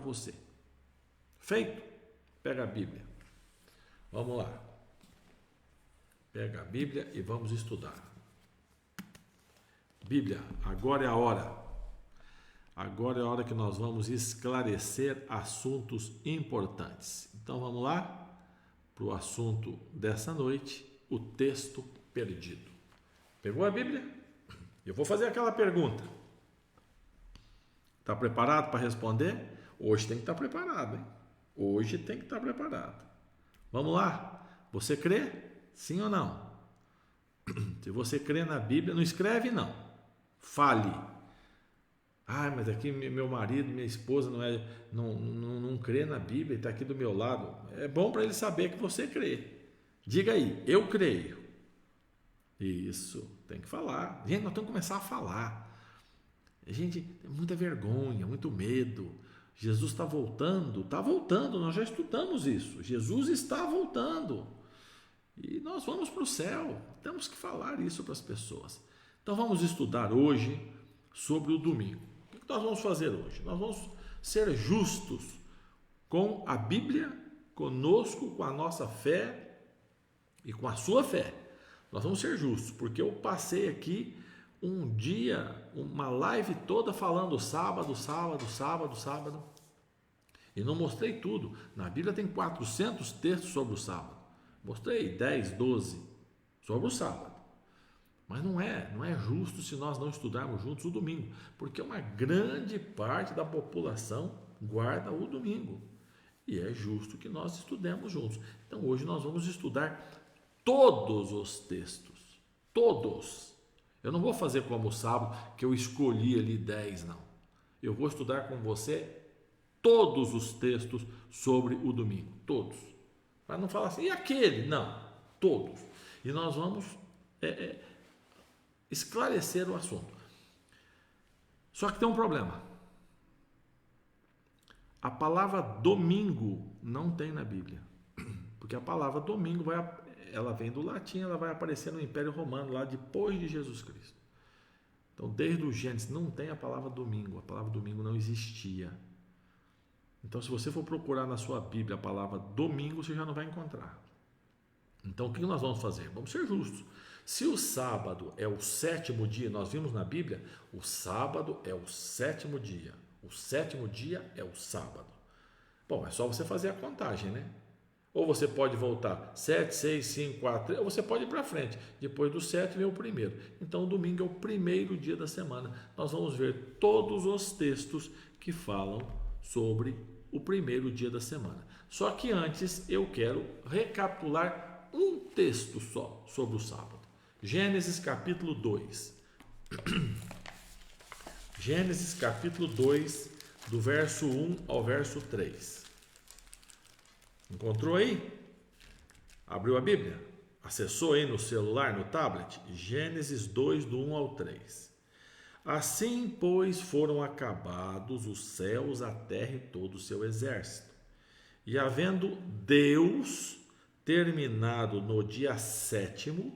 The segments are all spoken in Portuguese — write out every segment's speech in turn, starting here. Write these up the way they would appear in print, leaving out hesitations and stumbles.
você. Feito? Pega a Bíblia. Vamos lá. Pega a Bíblia e vamos estudar. Bíblia, agora é a hora. Agora é a hora que nós vamos esclarecer assuntos importantes. Então vamos lá para o assunto dessa noite, o texto perdido. Pegou a Bíblia? Eu vou fazer aquela pergunta. Está preparado para responder? Hoje tem que estar preparado, hein? Hoje tem que estar preparado. Vamos lá? Você crê? Sim ou não? Se você crê na Bíblia, não escreve não. Fale. Ah, mas aqui meu marido, minha esposa não crê na Bíblia, está aqui do meu lado. É bom para ele saber que você crê. Diga aí, eu creio. Isso, tem que falar. Gente, nós temos que começar a falar. Gente, tem muita vergonha, muito medo. Jesus está voltando, nós já estudamos isso. Jesus está voltando. E nós vamos para o céu. Temos que falar isso para as pessoas. Então vamos estudar hoje sobre o domingo. O que nós vamos fazer hoje? Nós vamos ser justos com a Bíblia, conosco, com a nossa fé e com a sua fé. Nós vamos ser justos, porque eu passei aqui um dia, uma live toda falando sábado, e não mostrei tudo. Na Bíblia tem 400 textos sobre o sábado. Mostrei 10, 12 sobre o sábado. Mas não é justo se nós não estudarmos juntos o domingo, porque uma grande parte da população guarda o domingo. E é justo que nós estudemos juntos. Então hoje nós vamos estudar todos os textos. Todos. Eu não vou fazer como o sábado, que eu escolhi ali 10, não. Eu vou estudar com você todos os textos sobre o domingo. Todos. Para não falar assim, e aquele? Não. Todos. E nós vamos esclarecer o assunto. Só que tem um problema. A palavra domingo não tem na Bíblia. Porque a palavra domingo ela vem do latim, ela vai aparecer no Império Romano, lá depois de Jesus Cristo. Então, desde o Gênesis, não tem a palavra domingo. A palavra domingo não existia. Então, se você for procurar na sua Bíblia a palavra domingo, você já não vai encontrar. Então, o que nós vamos fazer? Vamos ser justos. Se o sábado é o 7º dia, nós vimos na Bíblia, o sábado é o 7º dia. O 7º dia é o sábado. Bom, é só você fazer a contagem, né? Ou você pode voltar 7, 6, 5, 4, 3, ou você pode ir para frente. Depois do 7 vem o primeiro. Então, o domingo é o primeiro dia da semana. Nós vamos ver todos os textos que falam sobre o primeiro dia da semana. Só que antes eu quero recapitular um texto só sobre o sábado. Gênesis capítulo 2. Gênesis capítulo 2, do verso 1 ao verso 3. Encontrou aí? Abriu a Bíblia? Acessou aí no celular, no tablet? Gênesis 2, do 1 ao 3. Assim, pois, foram acabados os céus, a terra e todo o seu exército. E havendo Deus terminado no dia 7º,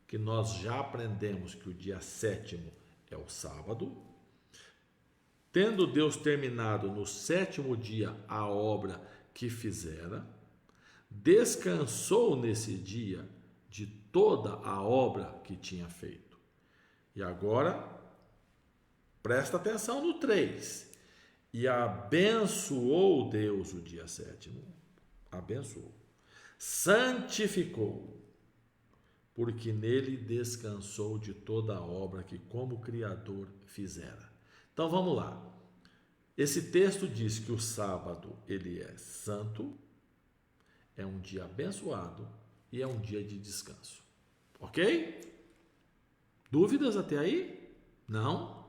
que nós já aprendemos que o dia 7º é o sábado, tendo Deus terminado no 7º dia a obra que fizera, descansou nesse dia de toda a obra que tinha feito. E agora, presta atenção no 3. E abençoou Deus o dia 7º. Abençoou. Santificou, porque nele descansou de toda a obra que como Criador fizera. Então vamos lá. Esse texto diz que o sábado ele é santo, é um dia abençoado e é um dia de descanso. Ok? Dúvidas até aí? Não?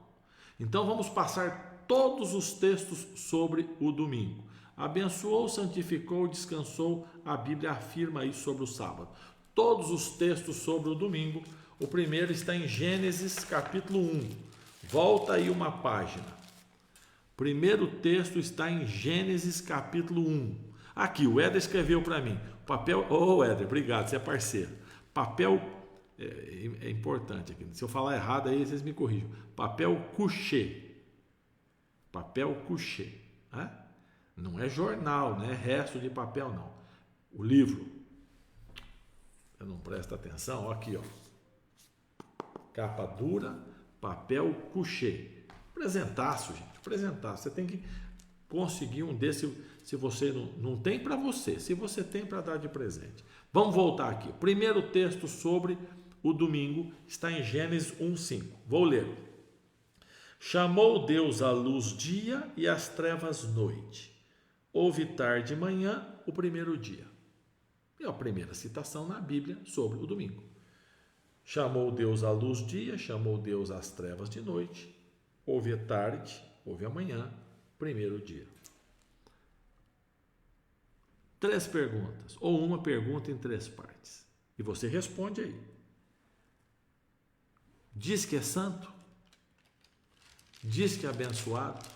Então vamos passar todos os textos sobre o domingo. Abençoou, santificou, descansou, a Bíblia afirma isso sobre o sábado. Todos os textos sobre o domingo, o primeiro está em Gênesis capítulo 1. Volta aí uma página. O primeiro texto está em Gênesis capítulo 1. Aqui, o Éder escreveu para mim. Papel. Éder, obrigado, você é parceiro. Papel é importante aqui. Se eu falar errado aí, vocês me corrijam. Papel couché. Papel couché. Não é jornal, não é resto de papel, não. O livro. Eu não presto atenção, ó, aqui, ó. Capa dura, papel couché. Presentaço, gente, presentaço. Você tem que conseguir um desse, se você não tem, para você. Se você tem, para dar de presente. Vamos voltar aqui. Primeiro texto sobre o domingo está em Gênesis 1:5. Vou ler. Chamou Deus a luz dia e as trevas noite. Houve tarde e manhã, o primeiro dia. É a primeira citação na Bíblia sobre o domingo. Chamou Deus a luz dia, chamou Deus as trevas de noite. Houve tarde, houve amanhã, primeiro dia. 3 perguntas, ou uma pergunta em 3 partes. E você responde aí. Diz que é santo? Diz que é abençoado?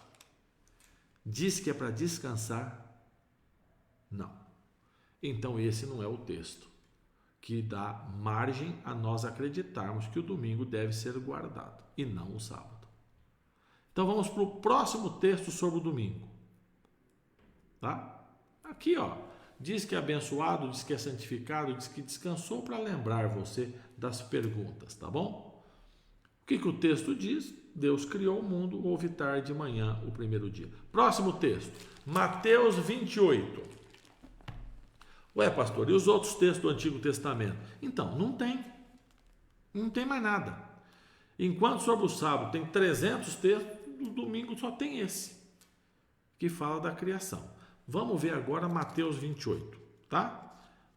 Diz que é para descansar? Não. Então esse não é o texto que dá margem a nós acreditarmos que o domingo deve ser guardado e não o sábado. Então vamos para o próximo texto sobre o domingo. Tá? Aqui, ó, diz que é abençoado, diz que é santificado, diz que descansou, para lembrar você das perguntas, tá bom? O que o texto diz? Deus criou o mundo, houve tarde e manhã, o primeiro dia. Próximo texto, Mateus 28. Ué, pastor, e os outros textos do Antigo Testamento? Então, não tem mais nada. Enquanto sobre o sábado tem 300 textos, no domingo só tem esse, que fala da criação. Vamos ver agora Mateus 28, tá?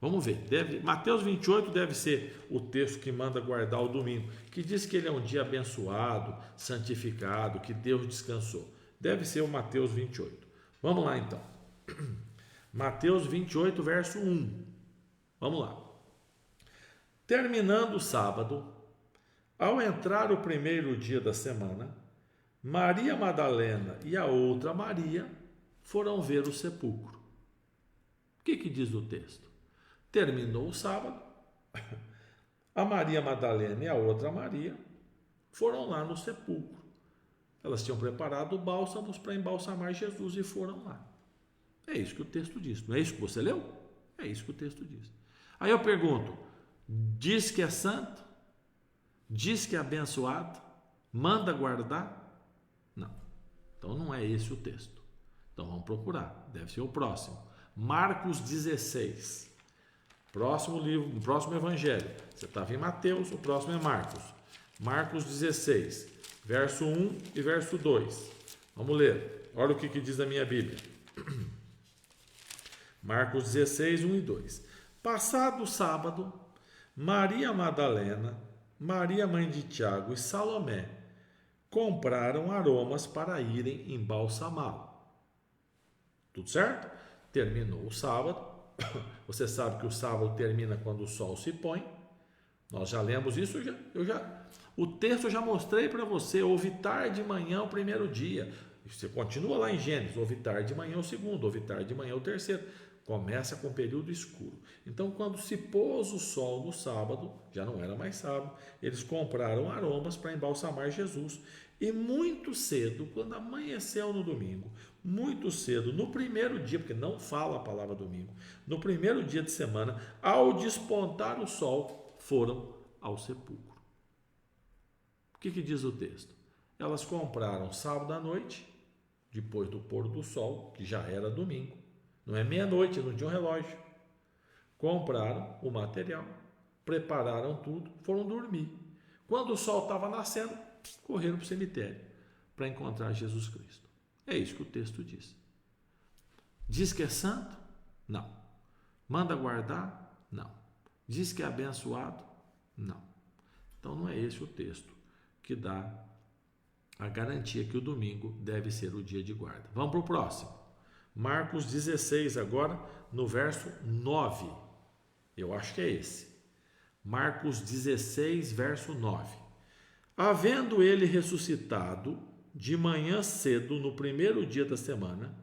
Vamos ver. Mateus 28 deve ser o texto que manda guardar o domingo, que diz que ele é um dia abençoado, santificado, que Deus descansou. Deve ser o Mateus 28. Vamos lá então. Mateus 28, verso 1. Vamos lá. Terminando o sábado, ao entrar o primeiro dia da semana, Maria Madalena e a outra Maria foram ver o sepulcro. O que diz o texto? Terminou o sábado, a Maria Madalena e a outra Maria foram lá no sepulcro. Elas tinham preparado bálsamos para embalsamar Jesus e foram lá. É isso que o texto diz. Não é isso que você leu? É isso que o texto diz. Aí eu pergunto, diz que é santo? Diz que é abençoado? Manda guardar? Não. Então não é esse o texto. Então vamos procurar. Deve ser o próximo. Marcos 16. Próximo livro, próximo evangelho. Você estava em Mateus, o próximo é Marcos. Marcos 16, verso 1 e verso 2. Vamos ler. Olha o que diz a minha Bíblia. Marcos 16, 1 e 2. Passado o sábado, Maria Madalena, Maria mãe de Tiago e Salomé compraram aromas para irem embalsamá-lo. Tudo certo? Terminou o sábado. Você sabe que o sábado termina quando o sol se põe. Nós já lemos isso, o texto eu já mostrei para você. Houve tarde de manhã o primeiro dia. Você continua lá em Gênesis. Houve tarde de manhã o segundo, houve tarde de manhã o terceiro. Começa com o período escuro. Então, quando se pôs o sol no sábado, já não era mais sábado, eles compraram aromas para embalsamar Jesus. E muito cedo, quando amanheceu no domingo, muito cedo, no primeiro dia, porque não fala a palavra domingo, no primeiro dia de semana, ao despontar o sol, foram ao sepulcro. O que diz o texto? Elas compraram sábado à noite, depois do pôr do sol, que já era domingo, não é meia-noite, não tinha um relógio. Compraram o material, prepararam tudo, foram dormir. Quando o sol estava nascendo, correram para o cemitério para encontrar Jesus Cristo. É isso que o texto diz. Diz que é santo? Não. Manda guardar? Não. Diz que é abençoado? Não. Então não é esse o texto que dá a garantia que o domingo deve ser o dia de guarda. Vamos para o próximo. Marcos 16 agora, no verso 9. Eu acho que é esse. Marcos 16, verso 9. Havendo ele ressuscitado, de manhã cedo, no primeiro dia da semana,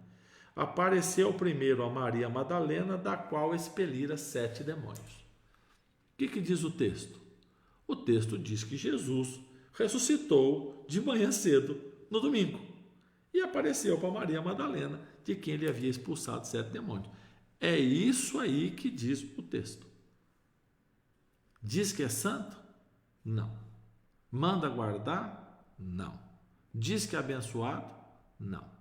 apareceu primeiro a Maria Madalena, da qual expelira 7 demônios. O que diz o texto? O texto diz que Jesus ressuscitou de manhã cedo, no domingo, e apareceu para Maria Madalena, de quem ele havia expulsado 7 demônios. É isso aí que diz o texto. Diz que é santo? Não. Manda guardar? Não. Diz que é abençoado? Não.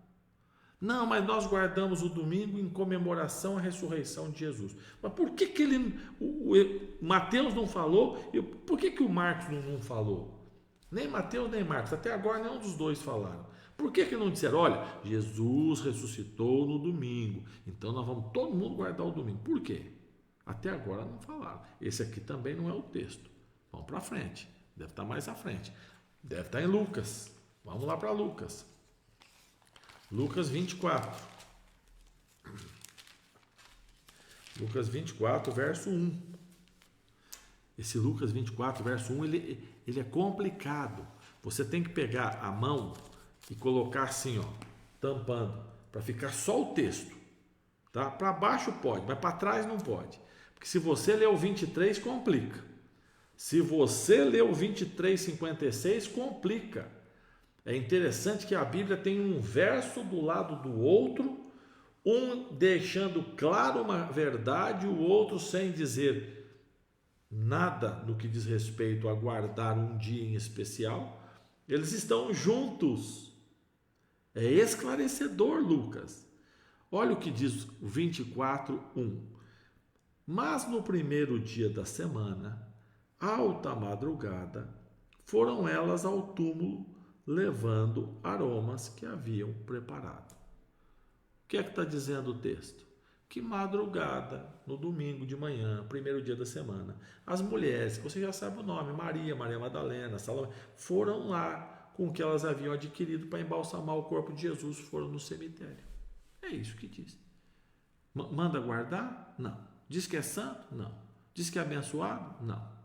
Não, mas nós guardamos o domingo em comemoração à ressurreição de Jesus. Mas por que Mateus não falou? E por que o Marcos não falou? Nem Mateus nem Marcos, até agora nenhum dos dois falaram. Por que não disseram, olha, Jesus ressuscitou no domingo, então nós vamos todo mundo guardar o domingo? Por quê? Até agora não falaram. Esse aqui também não é o texto. Vamos para frente. Deve estar mais à frente. Deve estar em Lucas. Vamos lá para Lucas. Lucas 24. Lucas 24, verso 1. Esse Lucas 24, verso 1, ele é complicado. Você tem que pegar a mão e colocar assim, ó, tampando, para ficar só o texto. Tá? Para baixo pode, mas para trás não pode. Porque se você ler o 23, complica. Se você ler o 23:56, complica. É interessante que a Bíblia tem um verso do lado do outro, um deixando claro uma verdade, o outro sem dizer nada no que diz respeito a guardar um dia em especial. Eles estão juntos. É esclarecedor, Lucas. Olha o que diz o 24:1. Mas no primeiro dia da semana, alta madrugada, foram elas ao túmulo, levando aromas que haviam preparado. O que é que está dizendo o texto? Que madrugada, no domingo de manhã, primeiro dia da semana, as mulheres, você já sabe o nome, Maria Madalena, Salomé, foram lá com o que elas haviam adquirido para embalsamar o corpo de Jesus, foram no cemitério. É isso que diz. Manda guardar? Não. Diz que é santo? Não. Diz que é abençoado? Não.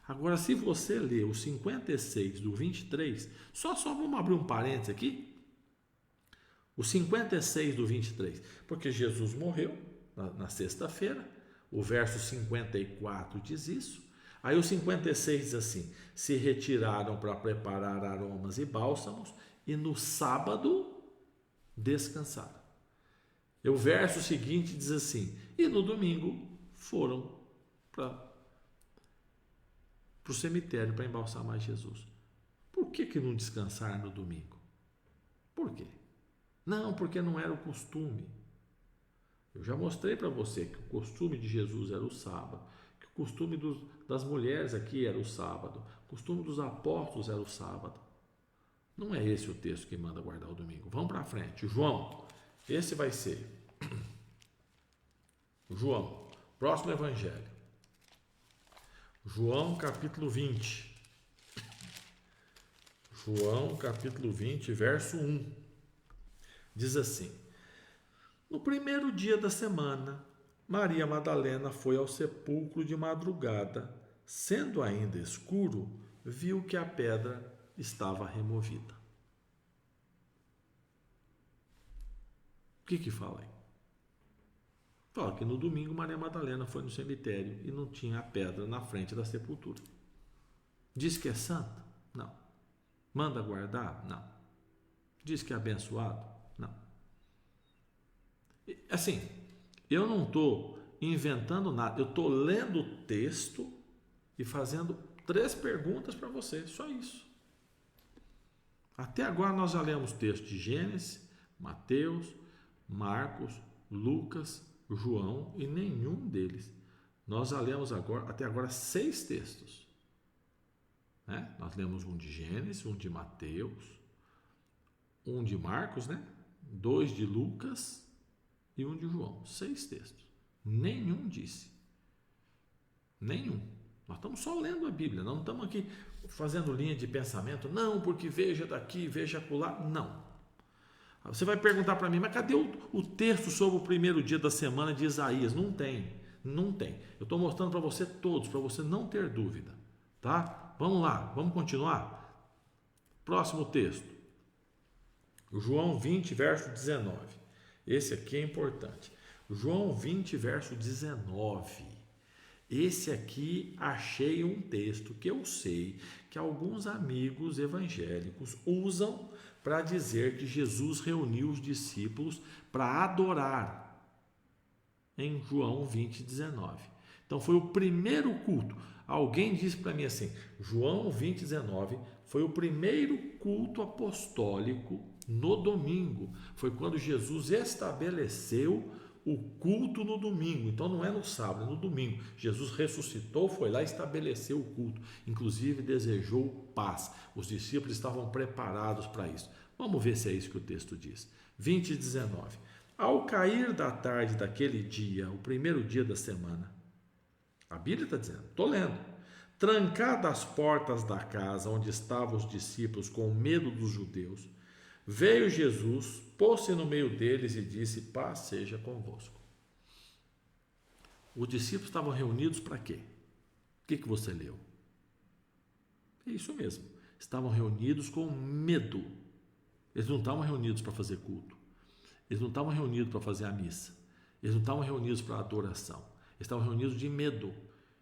Agora, se você ler o 56 do 23, só vamos abrir um parênteses aqui. O 56 do 23, porque Jesus morreu na sexta-feira, o verso 54 diz isso. Aí o 56 diz assim: se retiraram para preparar aromas e bálsamos, e no sábado descansaram. E o verso seguinte diz assim: e no domingo foram para o cemitério para embalsamar Jesus. Por que não descansar no domingo? Por quê? Não, porque não era o costume. Eu já mostrei para você que o costume de Jesus era o sábado, que o costume das mulheres aqui era o sábado, o costume dos apóstolos era o sábado. Não é esse o texto que manda guardar o domingo. Vamos para frente. João, esse vai ser. João, próximo evangelho. João capítulo 20. João capítulo 20, verso 1. Diz assim: no primeiro dia da semana, Maria Madalena foi ao sepulcro de madrugada, sendo ainda escuro, viu que a pedra estava removida. O que fala aí? Fala que no domingo Maria Madalena foi no cemitério e não tinha a pedra na frente da sepultura. Diz que é santa? Não. Manda guardar? Não. Diz que é abençoado? Não. Assim, eu não estou inventando nada, eu estou lendo o texto e fazendo 3 perguntas para você, só isso. Até agora nós já lemos texto de Gênesis, Mateus, Marcos, Lucas, João e nenhum deles. Nós já lemos até agora 6 textos. Né? Nós lemos um de Gênesis, um de Mateus, um de Marcos, né? 2 de Lucas e um de João. 6 textos. Nenhum disse. Nenhum. Nós estamos só lendo a Bíblia, não estamos aqui fazendo linha de pensamento. Não, porque veja daqui, veja acolá. Não. Você vai perguntar para mim, mas cadê o texto sobre o primeiro dia da semana de Isaías? Não tem, não tem. Eu estou mostrando para você todos, para você não ter dúvida, tá? Vamos lá, vamos continuar? Próximo texto. João 20, verso 19. Esse aqui é importante. João 20, verso 19. Esse aqui achei um texto que eu sei que alguns amigos evangélicos usam para dizer que Jesus reuniu os discípulos para adorar em João 20:19. Então foi o primeiro culto. Alguém disse para mim assim, João 20:19 foi o primeiro culto apostólico no domingo. Foi quando Jesus estabeleceu o culto no domingo. Então não é no sábado, é no domingo. Jesus ressuscitou, foi lá e estabeleceu o culto. Inclusive desejou paz. Os discípulos estavam preparados para isso. Vamos ver se é isso que o texto diz. 20:19. Ao cair da tarde daquele dia, o primeiro dia da semana, a Bíblia está dizendo, estou lendo, trancadas as portas da casa onde estavam os discípulos com medo dos judeus, veio Jesus, pôs-se no meio deles e disse, paz seja convosco. Os discípulos estavam reunidos para quê? O que você leu? É isso mesmo, estavam reunidos com medo. Eles não estavam reunidos para fazer culto, eles não estavam reunidos para fazer a missa, eles não estavam reunidos para adoração, eles estavam reunidos de medo.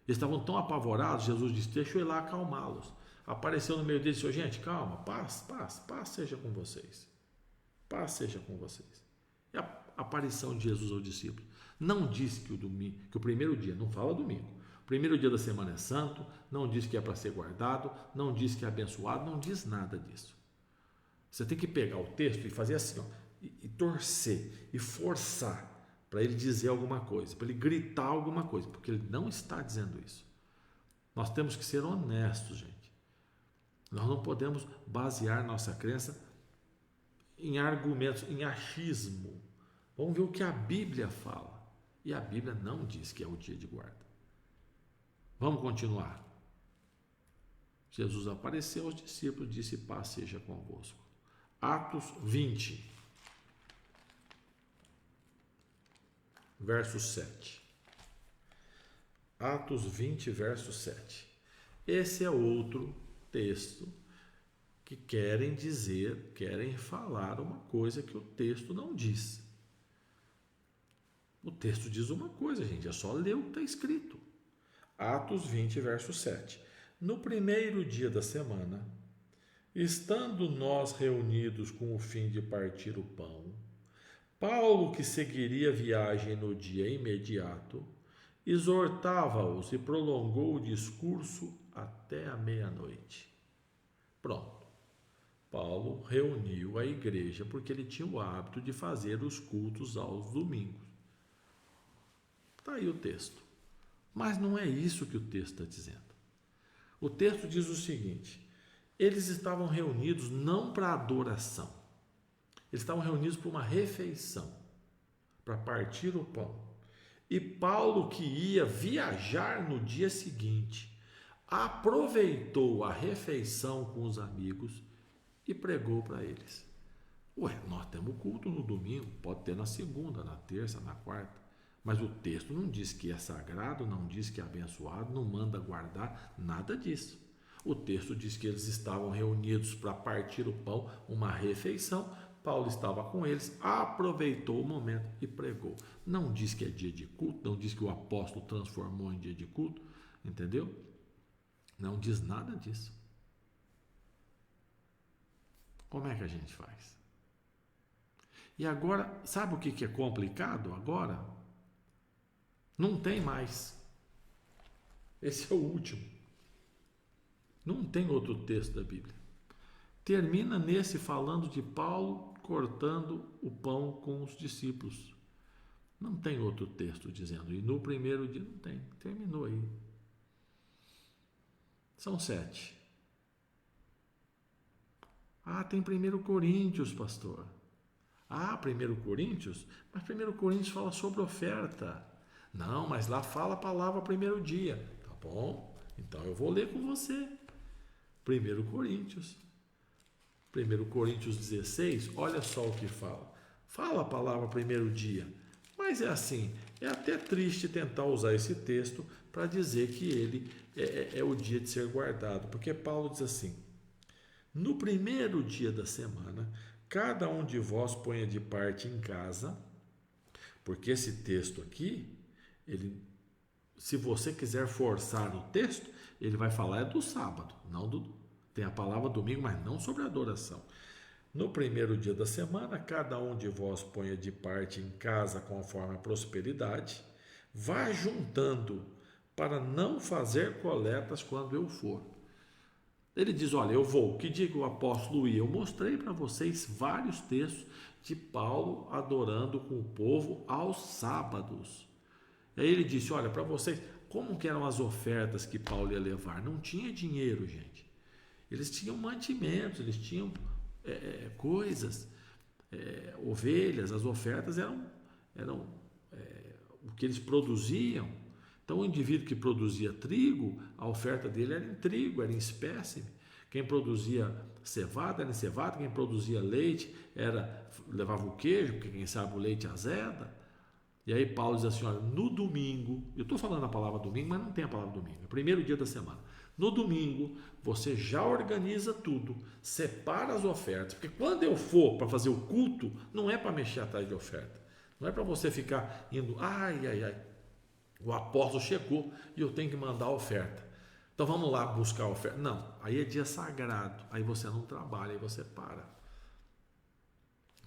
Eles estavam tão apavorados, Jesus disse, deixa eu ir lá acalmá-los. Apareceu no meio deles e disse, gente, calma, paz seja com vocês. Paz seja com vocês. E a aparição de Jesus aos discípulos não diz que o primeiro dia, não fala domingo, o primeiro dia da semana é santo, não diz que é para ser guardado, não diz que é abençoado, não diz nada disso. Você tem que pegar o texto e fazer assim, ó, e torcer, e forçar, para ele dizer alguma coisa, para ele gritar alguma coisa, porque ele não está dizendo isso. Nós temos que ser honestos, gente. Nós não podemos basear nossa crença em argumentos, em achismo. Vamos ver o que a Bíblia fala. E a Bíblia não diz que é o dia de guarda. Vamos continuar. Jesus apareceu aos discípulos e disse, paz seja convosco. Atos 20. Verso 7. Atos 20, verso 7. Esse é outro texto que querem falar uma coisa que o texto não diz. O texto diz uma coisa, gente, é só ler o que está escrito. Atos 20, verso 7. No primeiro dia da semana, estando nós reunidos com o fim de partir o pão, Paulo, que seguiria a viagem no dia imediato, exortava-os e prolongou o discurso até a meia-noite. Pronto. Paulo reuniu a igreja porque ele tinha o hábito de fazer os cultos aos domingos. Está aí o texto. Mas não é isso que o texto está dizendo. O texto diz o seguinte, eles estavam reunidos não para adoração, eles estavam reunidos para uma refeição, para partir o pão. E Paulo, que ia viajar no dia seguinte, aproveitou a refeição com os amigos e pregou para eles. Nós temos culto no domingo, pode ter na segunda, na terça, na quarta, mas o texto não diz que é sagrado, não diz que é abençoado, não manda guardar, nada disso. O texto diz que eles estavam reunidos para partir o pão, uma refeição. Paulo estava com eles, aproveitou o momento e pregou. Não diz que é dia de culto, não diz que o apóstolo transformou em dia de culto, entendeu? Não diz nada disso. Como é que a gente faz? E agora, sabe o que é complicado agora? Não tem mais. Esse é o último. Não tem outro texto da Bíblia. Termina nesse falando de Paulo cortando o pão com os discípulos. Não tem outro texto dizendo. E no primeiro dia não tem. Terminou aí. São 7. Tem 1 Coríntios, pastor. 1 Coríntios? Mas 1 Coríntios fala sobre oferta. Não, mas lá fala a palavra primeiro dia. Tá bom? Então eu vou ler com você. 1 Coríntios. 1 Coríntios 16, olha só o que fala. Fala a palavra primeiro dia. Mas é assim, é até triste tentar usar esse texto para dizer que ele é o dia de ser guardado. Porque Paulo diz assim, no primeiro dia da semana, cada um de vós ponha de parte em casa, porque esse texto aqui, se você quiser forçar o texto, ele vai falar do sábado, não tem a palavra domingo, mas não sobre adoração. No primeiro dia da semana, cada um de vós ponha de parte em casa conforme a prosperidade, vá juntando para não fazer coletas quando eu for. Ele diz, olha, eu vou, que diga o apóstolo ia. Eu mostrei para vocês vários textos de Paulo adorando com o povo aos sábados. Aí ele disse, olha, para vocês, como que eram as ofertas que Paulo ia levar? Não tinha dinheiro, gente. Eles tinham mantimentos, eles tinham coisas, ovelhas, as ofertas eram o que eles produziam. Então, o indivíduo que produzia trigo, a oferta dele era em trigo, era em espécime. Quem produzia cevada era em cevada, quem produzia leite levava o queijo, porque quem sabe o leite azeda. E aí Paulo diz assim, olha, no domingo, eu estou falando a palavra domingo, mas não tem a palavra domingo, é o primeiro dia da semana. No domingo, você já organiza tudo, separa as ofertas, porque quando eu for para fazer o culto, não é para mexer atrás de oferta, não é para você ficar indo, ai, o apóstolo chegou e eu tenho que mandar a oferta. Então vamos lá buscar a oferta. Não, aí é dia sagrado, aí você não trabalha, aí você para.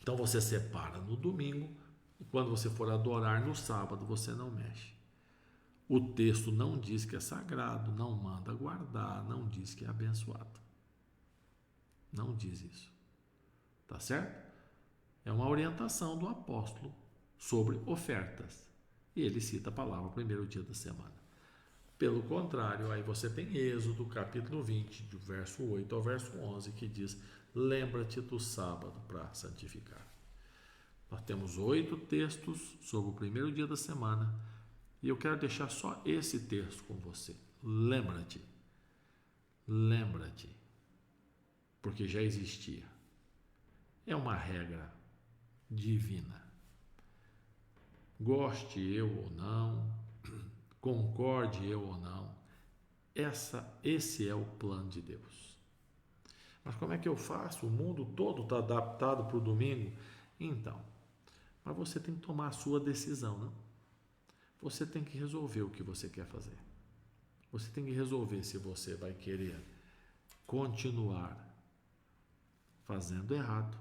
Então você separa no domingo, e quando você for adorar no sábado, você não mexe. O texto não diz que é sagrado, não manda guardar, não diz que é abençoado. Não diz isso. Tá certo? É uma orientação do apóstolo sobre ofertas. E ele cita a palavra primeiro dia da semana. Pelo contrário, aí você tem Êxodo, capítulo 20, do verso 8 ao verso 11, que diz, lembra-te do sábado para santificar. Nós temos 8 textos sobre o primeiro dia da semana, e eu quero deixar só esse texto com você. Lembra-te, porque já existia. É uma regra divina. Goste eu ou não, concorde eu ou não, esse é o plano de Deus. Mas como é que eu faço? O mundo todo está adaptado para o domingo? Então, mas você tem que tomar a sua decisão, não? Você tem que resolver o que você quer fazer. Você tem que resolver se você vai querer continuar fazendo errado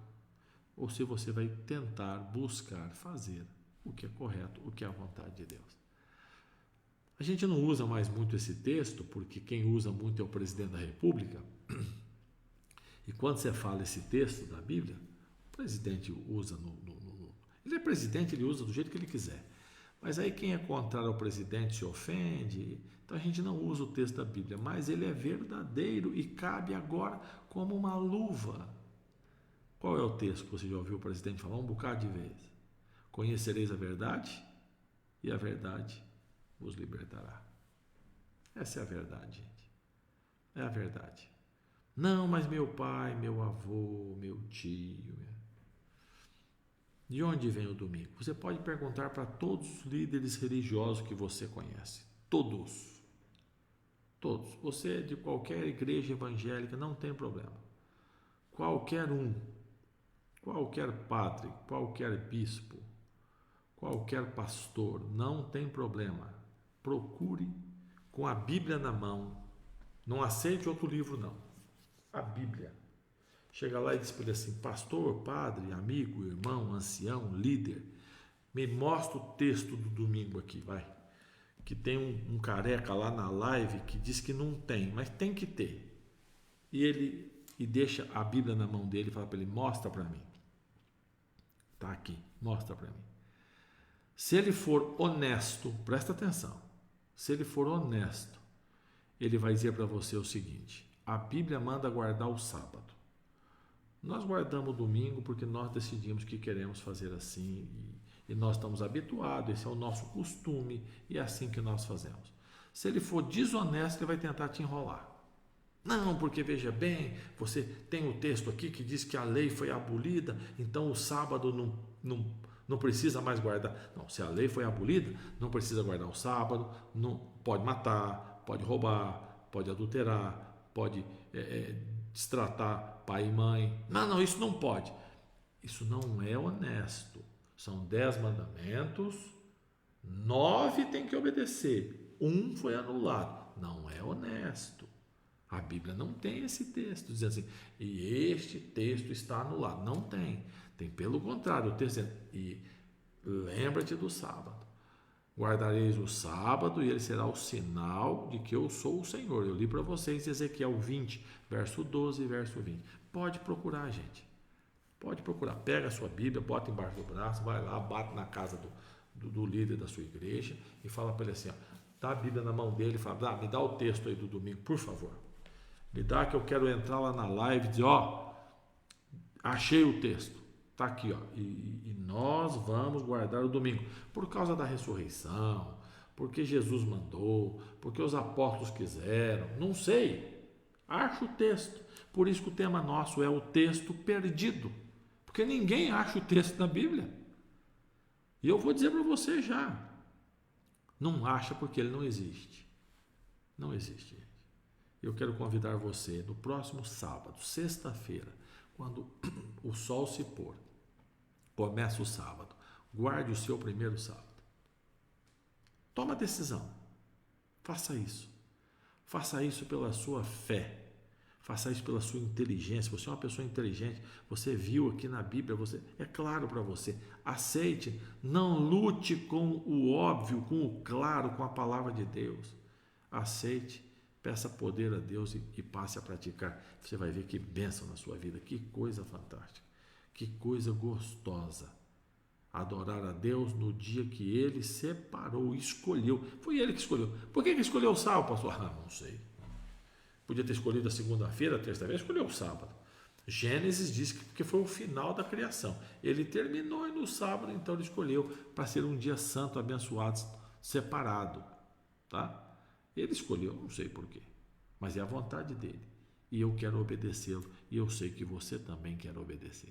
ou se você vai tentar buscar fazer o que é correto, o que é a vontade de Deus. A gente não usa mais muito esse texto, porque quem usa muito é o presidente da República. E quando você fala esse texto da Bíblia, o presidente usa ele é presidente, ele usa do jeito que ele quiser. Mas aí quem é contrário ao presidente se ofende. Então a gente não usa o texto da Bíblia, mas ele é verdadeiro e cabe agora como uma luva. Qual é o texto que você já ouviu o presidente falar um bocado de vezes? Conhecereis a verdade e a verdade vos libertará. Essa é a verdade, gente. É a verdade. Não, mas meu pai, meu avô, meu tio. De onde vem o domingo? Você pode perguntar para todos os líderes religiosos que você conhece. Todos. Todos. Você é de qualquer igreja evangélica, não tem problema. Qualquer um, qualquer padre, qualquer bispo, qualquer pastor, não tem problema. Procure com a Bíblia na mão. Não aceite outro livro, não. A Bíblia. Chega lá e diz para ele assim, pastor, padre, amigo, irmão, ancião, líder, me mostra o texto do domingo aqui, vai. Que tem um careca lá na live que diz que não tem, mas tem que ter. E deixa a Bíblia na mão dele e fala para ele, mostra para mim. Está aqui, mostra para mim. Se ele for honesto, presta atenção, se ele for honesto, ele vai dizer para você o seguinte, a Bíblia manda guardar o sábado. Nós guardamos o domingo porque nós decidimos que queremos fazer assim e nós estamos habituados, esse é o nosso costume e é assim que nós fazemos. Se ele for desonesto, ele vai tentar te enrolar. Não, porque veja bem, você tem o texto aqui que diz que a lei foi abolida, então o sábado não precisa mais guardar. Não, se a lei foi abolida, não precisa guardar o sábado, não pode matar, pode roubar, pode adulterar, pode destratar pai e mãe. Não, isso não pode. Isso não é honesto. São 10 mandamentos, 9 tem que obedecer, 1 foi anulado. Não é honesto. A Bíblia não tem esse texto dizendo assim, e este texto está anulado. Não tem. Tem pelo contrário, o texto dizendo, e lembra-te do sábado. Guardareis o sábado e ele será o sinal de que eu sou o Senhor. Eu li para vocês Ezequiel 20, verso 12 e verso 20. Pode procurar, gente. Pode procurar. Pega a sua Bíblia, bota embaixo do braço, vai lá, bate na casa do líder da sua igreja e fala para ele assim, ó, dá a Bíblia na mão dele e fala, me dá o texto aí do domingo, por favor. Me dá que eu quero entrar lá na live e dizer, achei o texto. Está aqui, e nós vamos guardar o domingo, por causa da ressurreição, porque Jesus mandou, porque os apóstolos quiseram, não sei, acha o texto. Por isso que o tema nosso é o texto perdido, porque ninguém acha o texto na Bíblia. E eu vou dizer para você já, não acha porque ele não existe. Não existe. Eu quero convidar você no próximo sábado, sexta-feira, quando o sol se pôr, começa o sábado, guarde o seu primeiro sábado. Toma a decisão. Faça isso. Faça isso pela sua fé. Faça isso pela sua inteligência. Você é uma pessoa inteligente. Você viu aqui na Bíblia, é claro para você. Aceite. Não lute com o óbvio, com o claro, com a palavra de Deus. Aceite. Peça poder a Deus e passe a praticar. Você vai ver que bênção na sua vida. Que coisa fantástica. Que coisa gostosa. Adorar a Deus no dia que Ele separou, escolheu. Foi Ele que escolheu. Por que escolheu o sábado, pastor? Não sei. Podia ter escolhido a segunda-feira, a terça-feira, escolheu o sábado. Gênesis diz que porque foi o final da criação. Ele terminou e no sábado, então ele escolheu para ser um dia santo, abençoado, separado. Tá? Ele escolheu, não sei porquê, mas é a vontade dele. E eu quero obedecê-lo. E eu sei que você também quer obedecer.